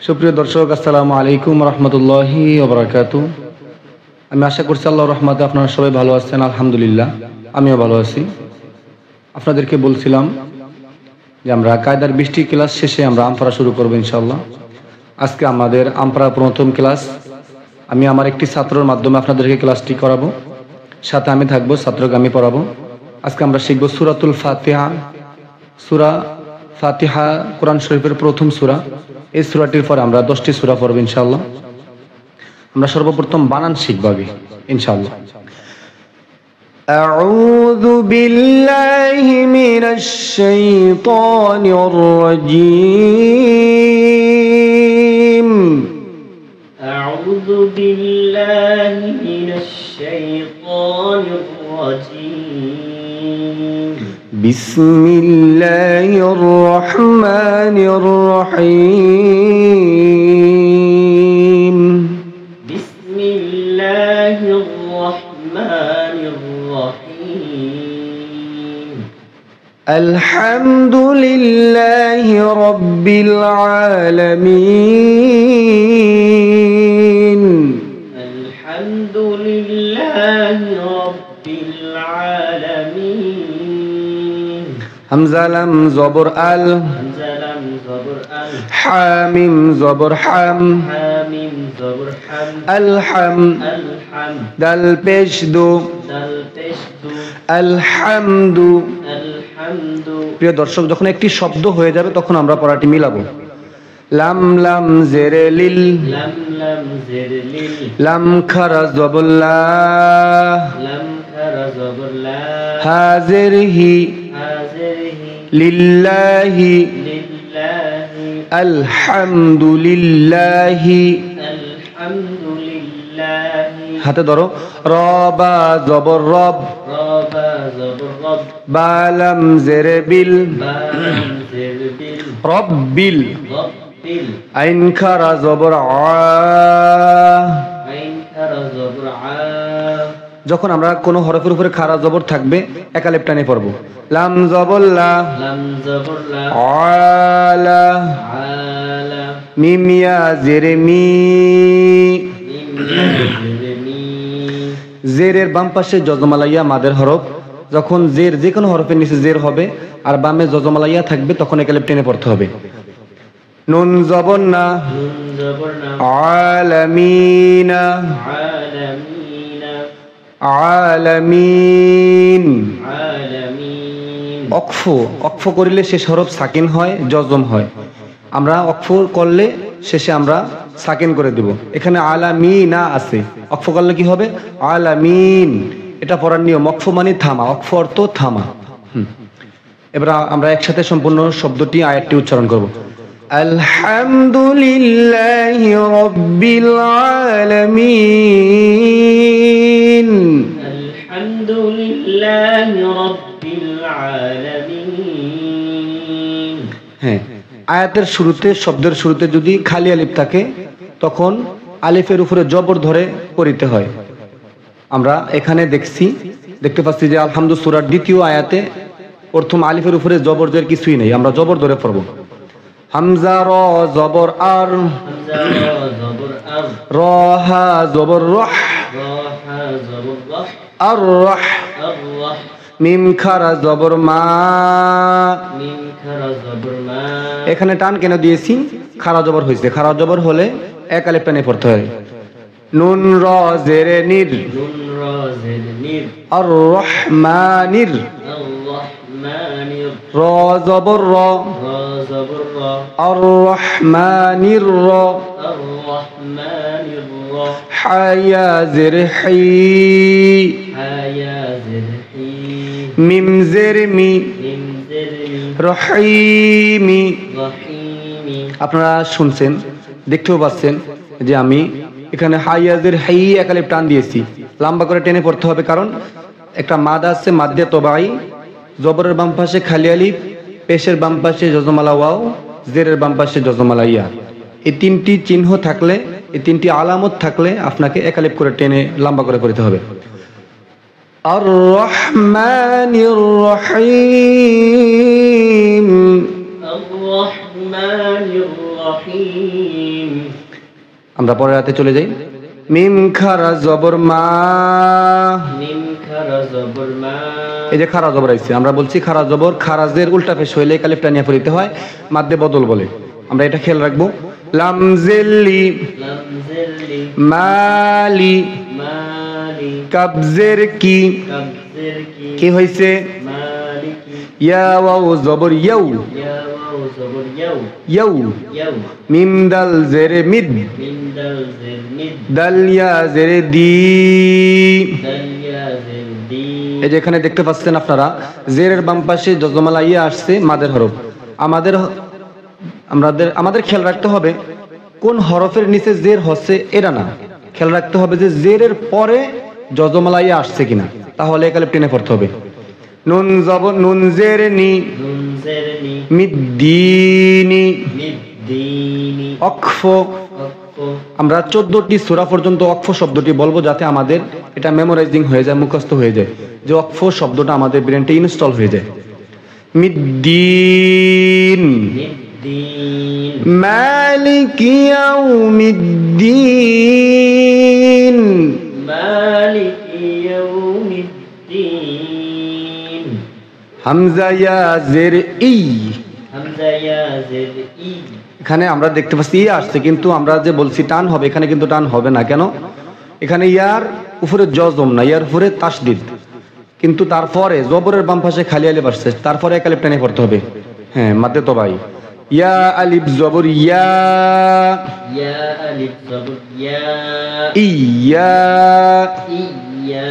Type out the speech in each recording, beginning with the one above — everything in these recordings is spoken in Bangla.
সুপ্রিয় দর্শক, আসসালামু আলাইকুম রহমতুল্লাহি ওয়া বারাকাতুহু। আমি আশা করছি আল্লাহর রহমতে আপনারা সবাই ভালো আছেন। আলহামদুলিল্লাহ, আমিও ভালো আছি। আপনাদেরকে বলছিলাম যে আমরা কায়দার 20টি ক্লাস শেষে আমরা আমপারা শুরু করবো ইনশাআল্লাহ। আজকে আমাদের আমপারা প্রথম ক্লাস। আমি আমার একটি ছাত্রের মাধ্যমে আপনাদেরকে ক্লাসটি করাবো, সাথে আমি থাকবো, ছাত্রকে আমি পড়াবো। আজকে আমরা শিখবো সূরাতুল ফাতিহা। সূরা ফাতিহা কোরআন শরীফের প্রথম সূরা। এই সূরাটির পরে আমরা 10টি সূরা পড়ব ইনশাআল্লাহ। আমরা সর্বপ্রথম বানান শিখব আগে ইনশাআল্লাহ। আউযু বিল্লাহি মিনাশ শাইতানির রাজীম। আউযু বিল্লাহি মিনাশ শাইতানির রাজীম। বিসমিল্লাহির রহমানির রহিম। বিসমিল্লাহির রহমানির রহিম। আলহামদুলিল্লাহি রাব্বিল আলামিন। আলহামদুলিল্লাহি রাব্বিল আলামিন। হামজা লাম জবর আল, হামজা লাম জবর আল, হামিম জবর হাম, হামিম জবর হাম, আলহাম, আলহাম, দাল পেশ দো, দাল পেশ দু, আলহামদু। আলহামদু। প্রিয় দর্শক, যখন একটি শব্দ হয়ে যাবে তখন আমরা পড়াটি মিলাবো। লাম লাম জেরে লিল, লাম লাম জের লিল, লাম খারা জবর লা, লাম খারা জবর লা, হাজের হি, হাজিরহি, লিল্লাহি, লিল্লাহি, আলহামদুলিল্লাহি। আলহামদুলিল্লাহি। হাতে ধরো। রবা জবর রব, রবা জবর রব, বালাম জেরে বিল, বা লাম জের বিল, রব্বিল। রব্বিল, আইন খারা জবর আ। আইন খারা জবর আ। যখন আমরা কোনো হরফের উপরে খারা জবর থাকবে একালেপ টানে পড়বো। লাম জবর লা, লাম জবর লা, আলা, আলা, মিম ইয়া জেরে মি। মিম ইয়া জের মি। জেরের বাম পাশে যজমালাইয়া মাদের হরফ। যখন জের যে কোনো হরফের নিচে জের হবে আর বামে যজমালাইয়া থাকবে তখন একালেপ টেনে পড়তে হবে। নুন জবর না, নুন জবর না, আলামিনা, আলামিনা, আলামিন। আলামিন। অক্ফ, অক্ফ করিলে শেষ হরফ সাকিন হয়, জজম হয়। আমরা অক্ফ করলে শেষে আমরা সাকিন করে দেব। এখানে আলামিনা আছে, অক্ফ করলে কি হবে? আলামিন। এটা পড়ার নিয়ম। অক্ফ মানে থামা, অক্ফ অর্থ থামা। এবার আমরা একসাথে সম্পূর্ণ শব্দটি আয়াতটি উচ্চারণ করব। আলহামদুলিল্লাহি রাব্বিল আলামিন। আলহামদুলিল্লাহি রাব্বিল আলামিন। হ্যাঁ, আয়াতের শুরুতে, শব্দের শুরুতে যদি খালি আলিফ থাকে তখন আলিফের উপরে জবর ধরে পড়িতে হয়। আমরা এখানে দেখতে পাচ্ছি যে আলহামদু সূরার দ্বিতীয় আয়াতে প্রথম আলিফের উপরে জবর জের কিছুই নেই, আমরা জবর ধরে পড়ব। হামজা র জবর আর, হামজা রা জবর আর, র হা জবর রহ, রা হা জবর রাহ, আর রহ। আর রাহ, মিম খারা জবর মা। মিম খারা জবর মা। এখানে টান কেন দিয়েছি? খারা জবর হয়েছে। খারা জবর হলে এক আলিফ টানে পড়তে হয়। নুন র জেরে নির, নুন রা জের নির, আর রহমানির, আর রহমানির, র জবর র, রা জবর রা, আর রহমানির র। আর রহমানির রা, হায়া জের হাই, হায়া জের হি, মিম জের মি, মিম জের মি, রহিমি। রহিমি। আপনারা শুনছেন, দেখতেও পাচ্ছেন যে আমি এখানে হাইয়াজের হাই একালিফ টান দিয়েছি। লম্বা করে টেনে পড়তে হবে, কারণ একটা মাদ আছে, মাদ্দে তবাই। জবরের বাম পাশে খালি আলিফ, পেশের বাম পাশে যজমালা ওয়াও, জেরের বাম পাশে যজমালা ইয়া। এই তিনটি চিহ্ন থাকলে, এই তিনটি আলামত থাকলে আপনাকে একালিফ করে টেনে লম্বা করে পড়তে হবে। আর রহমানির রহিম। الرحمن الرحيم আমরা পরের রাতে চলে যাই। মিম খারা জবর মা, মিম খারা জবর মা, এই যে খারা জবর আইছে, আমরা বলছি খারা জবর, খারাজের উল্টা পেশ হইলে কালিফটা নিয়ে পড়িতে হয়, মাদ্দে বদল বলে, আমরা এটা খেয়াল রাখবো। লাম জিল্লি লাম জিল্লি মালি, মালি, কাবজের কি, কাবজের কি, কি হইছে? মালিকি, ইয়া ওয়াও জবর ইয়াউ, ইয়া ওয়াও জবর ইয়াউ, ইয়াউ। ইয়াউ, মিম দাল জেরে মিদ, মিম দাল জের মিদ, দাল ইয়া জেরে দি, দাল ইয়া জের দি। এই যে এখানে দেখতে পাচ্ছেন আপনারা, জেরের বাম পাশে যজমালা ইয়া আসছে, মাদের হরফ। আমাদের খেয়াল রাখতে হবে কোন হরফের নিচে জের হচ্ছে এটা না, খেয়াল রাখতে হবে যে জেরের পরে যজমালা ইয়া আসছে কিনা, তাহলে একালে টেনে পড়তে হবে। নুন জবর নুন জের নি, নুন জের নি, মিদ্দিনি, মিদ্দিনি, অক্ফ। অক্ফ, আমরা 14টি সূরা পর্যন্ত অক্ফ শব্দটি বলবো, যাতে আমাদের এটা মেমোরাইজিং হয়ে যায়, মুখস্থ হয়ে যায়, যে অক্ফ শব্দটা আমাদের ব্রেনটা ইনস্টল হয়ে যায়। মিদ্দিন, মিদ্দিন, মালিকি ইয়াউমিদ্দিন, মালিকি ইয়াউমিদ্দিন, হামজা ইয়া জের ই, হামজা ইয়া জের ই। এখানে আমরা দেখতে পাচ্ছি ই আসছে, কিন্তু আমরা যে বলছি টান হবে, এখানে কিন্তু টান হবে না। কেন? এখানে ইয়ার উপরে জজম না, ইয়ার উপরে তাসদিদ, কিন্তু তারপরে জবরের বাম পাশে খালি আলিফ আসছে, তারপরে এক আলিফ টেনে পড়তে হবে। হ্যাঁ, মাদ্দে তো ভাই, ইয়া আলিফ জবর ইয়া, ইয়া আলিফ জবর ইয়া, ইয়া, ইয়া,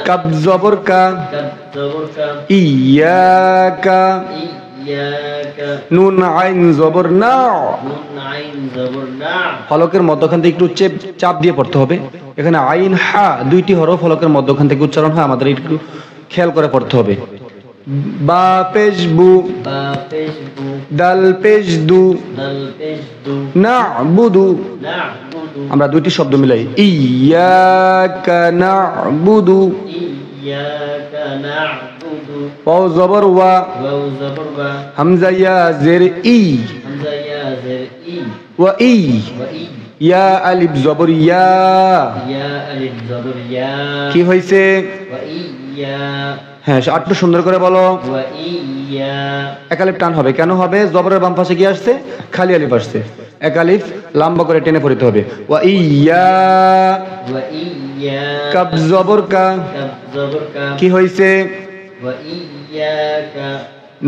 কাব জবর কা, কাব জবর কা, ইয়াকা, ইয়াকা, নুন আইন জবর না, নুন আইন জবর না, ফলকের মধ্যখান থেকে একটু চাপ দিয়ে পড়তে হবে। এখানে আইন হা দুইটি হরফ ফলকের মধ্যখান থেকে উচ্চারণ হয়, আমাদের একটু খেয়াল করে পড়তে হবে। বা পেশ বু, বা পেশ বু, দাল পেশ দু, দাল পেশ দু, না বুদু, না'বুদু, আমরা দুইটি শব্দ মিলাই, ইয়াকা না'বুদু, ইয়াকা না'বুদু, ওয়াও জবর ওয়া, ওয়াও জবর ওয়া, হামজা ইয়া জের ই, হামজা ইয়া জের ই, ওয়া ই, ওয়া ই, ইয়া আলিফ জবর ইয়া, ইয়া আলিফ জবর ইয়া, কি হইছে? ওয়া ইয়া, হ্যাঁ, একটু সুন্দর করে বলো। ওয়া ইয়া, এক আলিফ টান হবে, কেন হবে? জবরের বাম পাশে কি আসছে? খালি আলিফ আসছে, এক আলিফ লম্বা করে টেনে পড়তে হবে। ওয়া ইয়া, ওয়া ইয়া, কাব জবর কা, কাব জবর কা, কি হইছে? ওয়া ইয়াকা,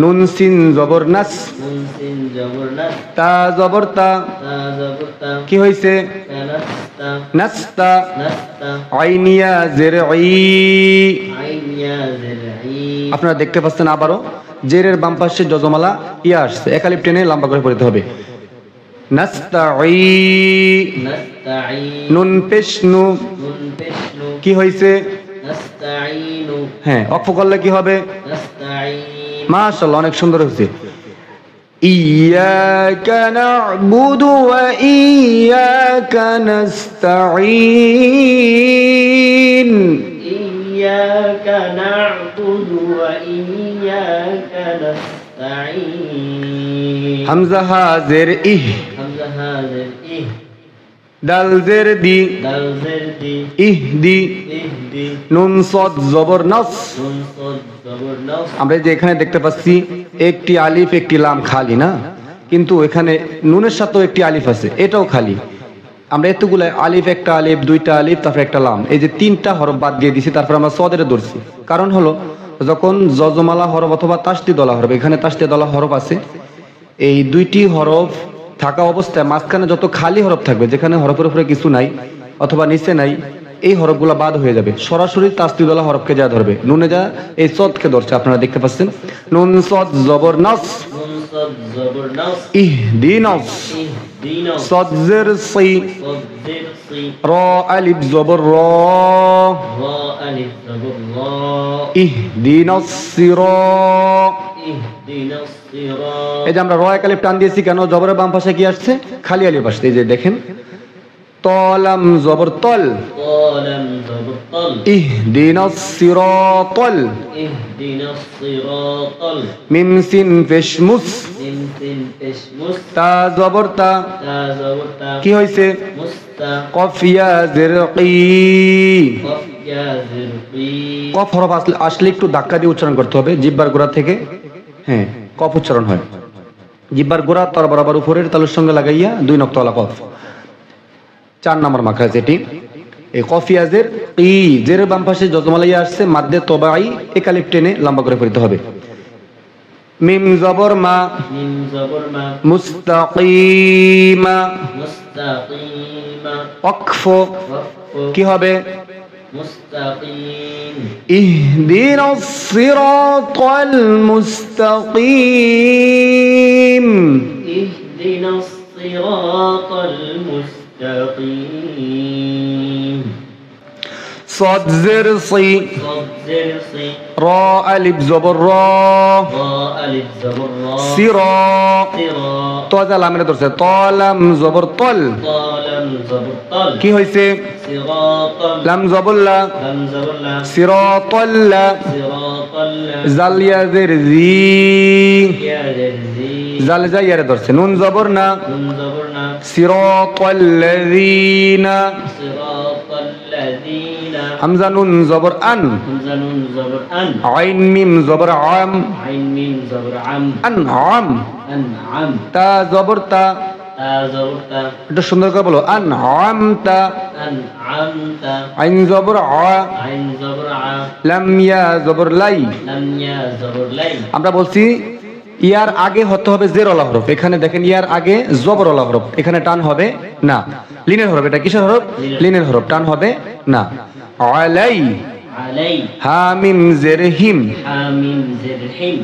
নুন সিন জবর নাস, নুন সিন জবর নাস, তা জবর তা, তা জবর তা, কি হইছে? কানাস্তা, নাস্তা, নাস্তা, আইনিয়া জের ই। আইন ইয়া জের ই। আপনারা দেখতে পাচ্ছেন আবারও জেরের বাম পাশে যজমালা ইয়া আসছে, এক আলিফ টেনে লম্বা করে পড়তে হবে। নাস্তাঈ, নাস্তাঈন, নুন পেশ নু, নুন পেশ নু, কি হইছে? নাস্তাঈনু, হ্যাঁ, অক্ফ করলে কি হবে? নাস্তাঈন, মাশাআল্লাহ, অনেক সুন্দর হয়েছে। ইয়াকা না'বুদু ওয়া ইয়াকা নাস্তাঈন, ইয়াকা না'বুদু ওয়া ইয়াকা নাস্তাঈন, হামজা হাজের ইহ, হামজা হাজের ইহ, দাল জের দি, দাল জের দি, ইহদি, ইহদি, নুন সদ জবর নাস। নুন সদ জবর নাস, আমরা যে এখানে দেখতে পাচ্ছি একটি আলিফ একটি লাম খালি না, কিন্তু এখানে নুনের সাথেও একটি আলিফ আছে, এটাও খালি। আমরা এতগুলো আলিফ, একটা আলিফ, দুইটা আলিফ, তারপর একটা লাম, এই যে তিনটা হরফ বাদ দিয়ে দিছি, তারপর আমরা সদের ধরছি। কারণ হলো যখন যজমালা হরফ অথবা তাসদিদওয়ালা হরফ, এখানে তাসদিদওয়ালা হরফ আছে, এই দুইটি হরফ থাকা অবস্থায় মাঝখানে যত খালি হরফ থাকবে, যেখানে হরফের উপরে কিছু নাই অথবা নিচে নাই, এই হরফগুলো বাদ হয়ে যাবে, সরাসরি তাসদিদওয়ালা হরফকে যা ধরবে, নুনে যা এই সদকে ধরছে। আপনারা দেখতে পাচ্ছেন নুন সদ জবর নাস, নুন সদ জবর নাস, ইহদিনাস, ইহদিনা, সদ জের সি, সদ জের সি, র আলিফ জবর র, রা আলিফ জবর রা, ইহদিনাস সিরাত। ইহদিনাস সিরাত, এই যে আমরা র এক আলিফ টান দিয়েছি কেন? জবরের বাম পাশে কি আসছে? খালি আলিফ আসছে। এই যে দেখেন তলাম জবর তল, طالم زبر طل ইহদিনাস সিরাতাল, اهدنا الصراط মিম সিন পেশ মুস, المستقيم اشمس তা জবর তা, تا زبر تا কি হয়েছে? مستا কফ ইয়া জের কি, قف يا زرقي কফ হরফ আসলে একটু ধাক্কা দিয়ে উচ্চারণ করতে হবে জিহ্বার গোড়া থেকে। হ্যাঁ, কফ উচ্চারণ হয় জিহ্বার গোড়া তার বরাবর উপরের তালুর সঙ্গে লাগাইয়া 2 নক্তওয়ালা কফ। 4 নম্বর মাখরাজ এটি। এই কফিয়াজের ই জের বাম পাশে যজমালাইয়া আসছে মাদ্দে তবাই একালিফ টেনে লম্বা করে পড়তে হবে। মিম জবর মা, من زبر ما মুস্তাকিমা, مستقيما ওয়াকফ وقف কি হবে? مستقيم ইহদিনাস সিরাতাল মুস্তাকিম, اهدنا الصراط المستقيم صاد زر صي، صد زر صي را ألف زبر را، را ألف زبر را সিরা, صرا তো লামের ধরছে তলাম জবর তল, طالم زبر طل কি হয়েছে? صراط লাম জবল্লা, لم زبر لا সিরাতাল্লা, صراط জাল ইয়াজের জি, يا ذي জাল যা ইয়ারে ধরছে নুন জবর না, من زبرنا সিরাতাল্লাযিনা, صراط الذين হামজা নুন জবর আন, همزة نون زبر أن আইন মিম জবর আম, عين ميم زبر عم আনআম, أنعم তা জবর তা, تا زبر تا এটা সুন্দর করে বলো আনআমতা, أنعمت আইন জবর আ, عين زبر ع লাম ইয়া জবর লাই। لم يا زبر لي আমরা বলছি ইয়ার আগে হতে হবে জেরওয়ালা হরফ, এখানে দেখেন ইয়ার আগে জবরওয়ালা হরফ, এখানে টান হবে না। লিনের হরফ, এটা কিসের হরফ? লিনের হরফ, টান হবে না। আলাই, علي হামিম জের হিম, حاميم زر حم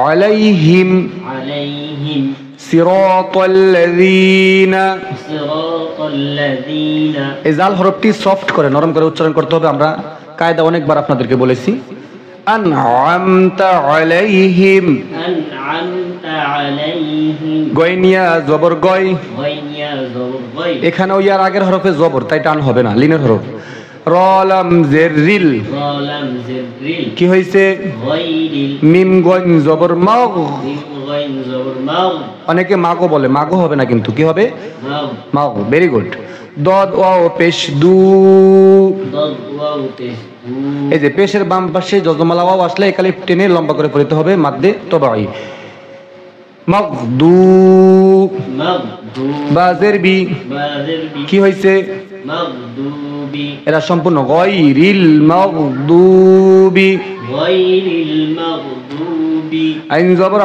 আলাইহিম, عليهم সিরাতাল্লাযিনা। صراط الذين এই জাল হরফটি সফট করে নরম করে উচ্চারণ করতে হবে। আমরা কায়দা অনেকবার আপনাদেরকে বলেছি। আনআমতা আলাইহিম, أنعمت عليهم গয়নিয়া জবর গয়, غين يا زبر غي এখানেও ইয়ার আগের হরফে জবর, তাই টান হবে না, লিনের হরফ। রলাম জেরিল, ظالم زر কি হয়েছে? غير মিম গইন জবর মাগ, ميم غين زبر مغ অনেকে মাগো বলে, মাগো হবে না কিন্তু, কি হবে? مغ মাগ, ভেরি গুড। দদ ওয়াও পেশ দু, ضد واو تش دو এই যে পেশের বাম পাশে যজমালা ওয়াও আসলে একালিফ টেনে লম্বা করে পড়তে হবে মাদ্দে তবাই। মাগদু, مغدوب বাজের বি, بازر কি হয়েছে? مغدوب এরা সম্পূর্ণ গয়রিল মাগদুবি, غير المغضوب আইন জবর আ,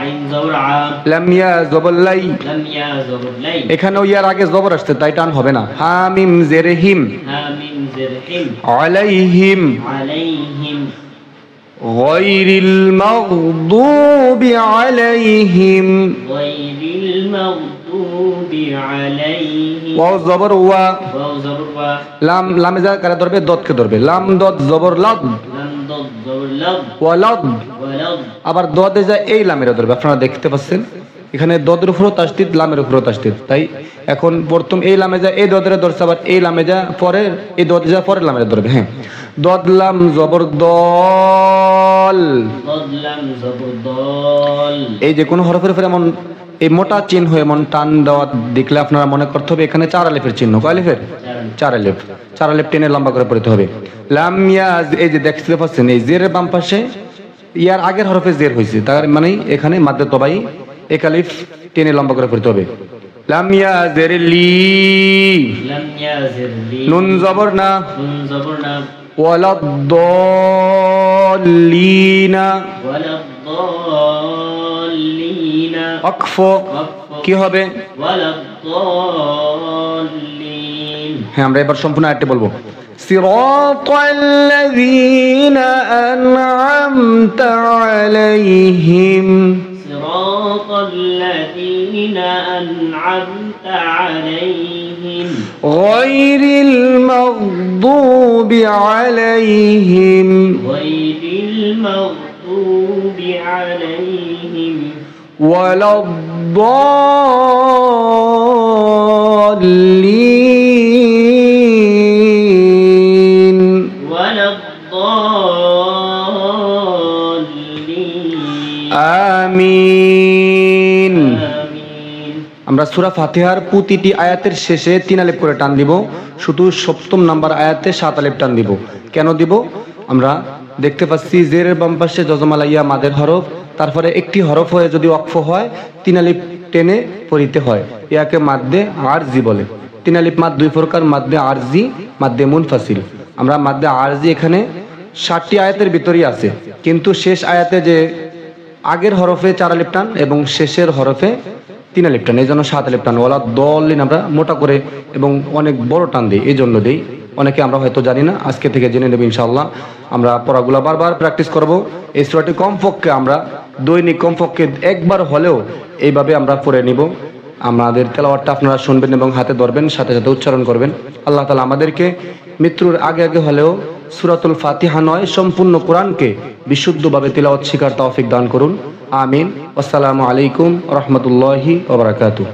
عين زبر ع লাম ইয়া জবর লাই, لم يا زبر لي এখানেও ইয়ার আগে জবর আসছে, তাই টান হবে না। হামিম জেরে হিম, حاميم زر حم আলাইহিম عليهم গয়রিল মাগদুবি আলাইহিম, غير المغضوب عليهم ওয়াও জবর ওয়া, واو زبر وا লাম লামে যা কারা ধরবে? দদকে ধরবে। লাম দদ জবর লাদ, لم ضد زبر لض ওয়ালাদ, ولض আবার দদে যায় এই লামেরা ধরবে। আপনারা দেখতে পাচ্ছেন এখানে দদের উপরও তাসদিদ, লামের উপরও তাসদিদ, তাই এখন প্রথম এই লামে যা এই দদের ধরছে, আবার এই লামে যা পরে এই দদে যা পরের লামের ধরবে। হ্যাঁ, দদ লাম জবর দল, ضد لم زبر ضال এই যে কোনো হরফের উপর এমন এই মোটা চিহ্ন হয়ে এমন টান দেওয়া দেখলে আপনারা মনে করতে হবে এখানে 4 আলিফের চিহ্ন। কয় আলিফের? 4 আলিফ। 4 আলিফ টেনে লম্বা করে পড়তে হবে। লাম ইয়াজ, এই যে দেখতে পাচ্ছেন এই জেরের বাম পাশে ইয়ার আগের হরফে জের হয়েছে, তার মানে এখানে মাদ্দে তবাই এক আলিফ টেনে লম্বা করে পড়তে হবে। লাম ইয়াজের লি, لم يزر لي নুন জবর না, نون زبر نا ওয়ালাদ দলিনা, ولا الضالين ওয়াকফ, কি হবে? ولا الضالين হ্যাঁ, আমরা এবার সম্পূর্ণ আয়াতটি বলবো। সিরাতাল্লাযীনা আন'আমতা আলাইহিম, صراط الذين أنعمت عليهم গায়রিল মাগদুবি আলাইহিম, غير المغضوب عليهم ওয়ালাদ-দাল্লিন। আমরা সূরা ফাতিহার প্রতিটি আয়াতের শেষে 3 আলিফ করে টান দিব, শুধু 7ম নাম্বার আয়াতে 7 আলিফ টান দিব। কেন দিব? আমরা দেখতে পাচ্ছি জেরের বাম পাশে যজমালা ইয়া মাদের হরফ, তারপরে একটি হরফ হয়ে যদি ওয়াকফ হয় 3 আলিফ টেনে পড়িতে হয়, ইয়াকে মাদ্দে আরজি বলে। 3 আলিফ মাদ 2 প্রকার, মাদ্দে আরজি, মাদ্দে মুনফাসিল। আমরা মাদ্দে আরজি এখানে 60টি আয়াতের ভিতরেই আছে, কিন্তু শেষ আয়াতে যে আগের হরফে 4 আলিফ টান এবং শেষের হরফে 3 আলিফ টান, এই জন্য 7 আলিফ টান। ওয়ালা দলিন আমরা মোটা করে এবং অনেক বড় টান দিই, এই জন্য দিই। অনেকে আমরা হয়তো জানি না, আজকে থেকে জেনে নেব ইনশাআল্লাহ। আমরা পড়াগুলো বারবার প্র্যাকটিস করব। এই সূরাটি কমপক্ষে আমরা দৈনিক কমপক্ষে একবার হলেও এইভাবে আমরা পড়ে নিব। আমাদের তেলাওয়াতটা আপনারা শুনবেন এবং হাতে ধরবেন, সাথে সাথে উচ্চারণ করবেন। আল্লাহ তাআলা আমাদেরকে মৃত্যুর আগে আগে হলেও সূরাতুল ফাতিহা নয়, সম্পূর্ণ কোরআনকে বিশুদ্ধভাবে তিলাওয়াত শিখার তৌফিক দান করুন। আমিন। আসসালামু আলাইকুম ওয়া রাহমাতুল্লাহি ওয়া বারাকাতুহু।